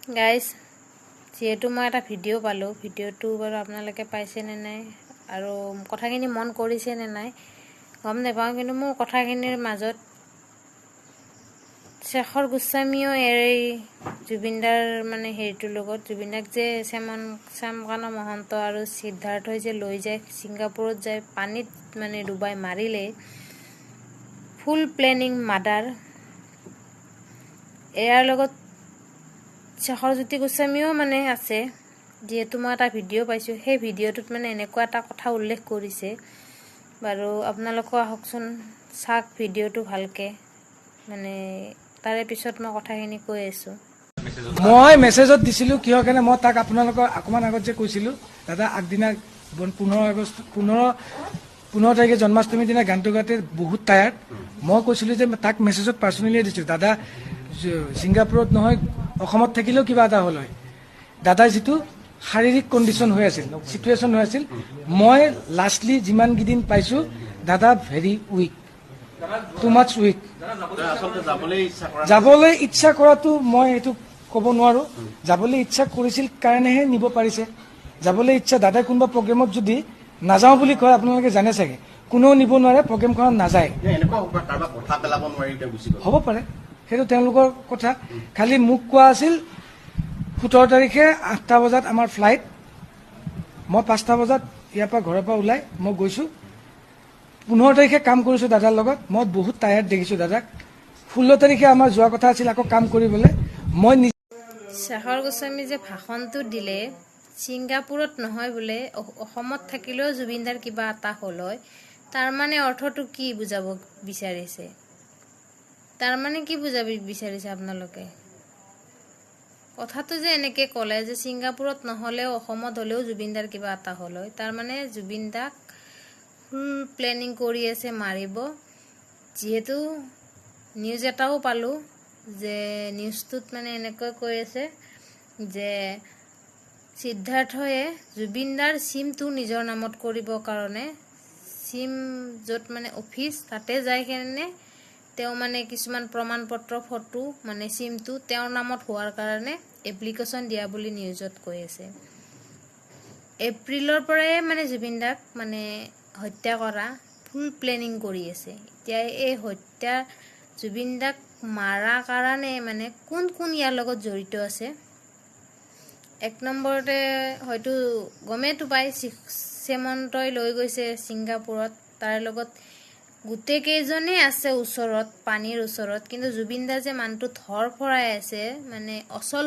Guys যেহেতু মই এটা ভিডিঅ' পালোঁ, ভিডিঅ'টো বাৰু আপোনালোকে পাইছে নে নাই আৰু কথাখিনি মন কৰিছে নে নাই গম নাপাওঁ, কিন্তু মোৰ কথাখিনিৰ মাজত শেখৰ গোস্বামীও এই জুবিনদাৰ মানে হেৰিটোৰ লগত জুবিনদাক যে শ্যামকান্ত মহন্ত আৰু সিদ্ধাৰ্থই যে লৈ যায় ছিংগাপুৰত যায় পানীত মানে ডুবাই মাৰিলে, ফুল প্লেনিং মাৰ্ডাৰ, ইয়াৰ লগত শেখৰজ্যোতি গোস্বামীও মানে আছে। যিহেতু মই এটা ভিডিঅ' পাইছোঁ, সেই ভিডিঅ'টোত মানে এনেকুৱা এটা কথা উল্লেখ কৰিছে। বাৰু আপোনালোকো আহকচোন চাওক ভিডিঅ'টো ভালকৈ, মানে তাৰে পিছত মই কথাখিনি কৈ আছোঁ। মই মেছেজত দিছিলোঁ কিহৰ কাৰণে, মই তাক আপোনালোকৰ অকণমান আগত যে কৈছিলোঁ দাদা আগদিনা 15 তাৰিখে জন্মাষ্টমীৰ দিনা গানটো গাওঁতে বহুত টায়াৰ্ড, মই কৈছিলোঁ যে তাক মেছেজত পাৰ্চনেলি দিছোঁ, দাদা ছিংগাপুৰত নহয় অসমত থাকিলেও কিবা এটা হ'ল হয়। দাদাৰ যিটো শাৰীৰিক কণ্ডিশ্যন হৈ আছিল, চিটুৱেশ্যন হৈ আছিল, মই লাষ্টলি যিমানকেইদিন পাইছোঁ দাদা ভেৰি উইক, টু মাছ উইক। যাবলৈ ইচ্ছা কৰাটো মই এইটো ক'ব নোৱাৰোঁ, যাবলৈ ইচ্ছা কৰিছিল কাৰণেহে নিব পাৰিছে। যাবলৈ ইচ্ছা, দাদাই কোনোবা প্ৰগ্ৰেমত যদি নাযাওঁ বুলি কয় আপোনালোকে জানে চাগে, কোনেও নিব নোৱাৰে, প্ৰগ্ৰেমখনত নাযায়। হ'ব পাৰে, সেইটো তেওঁলোকৰ কথা। খালি মোক কোৱা আছিল 17 তাৰিখে 8টা বজাত আমাৰ ফ্লাইট, মই 5টা বজাত ইয়াৰ পৰা ঘৰৰ পৰা ওলাই মই গৈছোঁ। 15 তাৰিখে কাম কৰিছোঁ দাদাৰ লগত, মই বহুত টায়াৰ্ড দেখিছোঁ দাদাক। 16 তাৰিখে আমাৰ যোৱা কথা আছিল আকৌ কাম কৰিবলৈ। মই শেখৰ গোস্বামী যে ভাষণটো দিলে ছিংগাপুৰত নহয় বোলে অসমত থাকিলেও জুবিনদাৰ কিবা এটা হ'ল হয়, তাৰমানে অৰ্থটো কি বুজাব বিচাৰিছে? তাৰমানে কি বুজাব বিচাৰিছে আপোনালোকে? কথাটো যে এনেকৈ ক'লে যে ছিংগাপুৰত নহ'লেও অসমত হ'লেও জুবিনদাৰ কিবা এটা হ'ল হয়, তাৰমানে জুবিনদাক ফুল প্লেনিং কৰি আছে মাৰিব। যিহেতু নিউজ এটাও পালোঁ যে নিউজটোত মানে এনেকৈ কৈ আছে যে সিদ্ধাৰ্থয়ে জুবিনদাৰ চিমটো নিজৰ নামত কৰিবৰ কাৰণে চিম য'ত মানে অফিচ তাতে যাই কেনে তেওঁ মানে কিছুমান প্ৰমাণ পত্ৰ ফটো মানে চিমটো তেওঁৰ নামত হোৱাৰ কাৰণে এপ্লিকেশ্যন দিয়া বুলি নিউজত কৈ আছে। এপ্ৰিলৰ পৰাই মানে জুবিনদাক মানে হত্যা কৰা ফুল প্লেনিং কৰি আছে। এতিয়া এই হত্যা জুবিনদাক মাৰা কাৰণে মানে কোন কোন ইয়াৰ লগত জড়িত আছে? 1 নম্বৰতে হয়তো গমেইতো পাই শ্যামন্তই লৈ গৈছে ছিংগাপুৰত, তাৰ লগত গোটেইকেইজনেই আছে ওচৰত, পানীৰ ওচৰত, কিন্তু জুবিনদা যে মানুহটো ধৰফৰাই আছে মানে অচল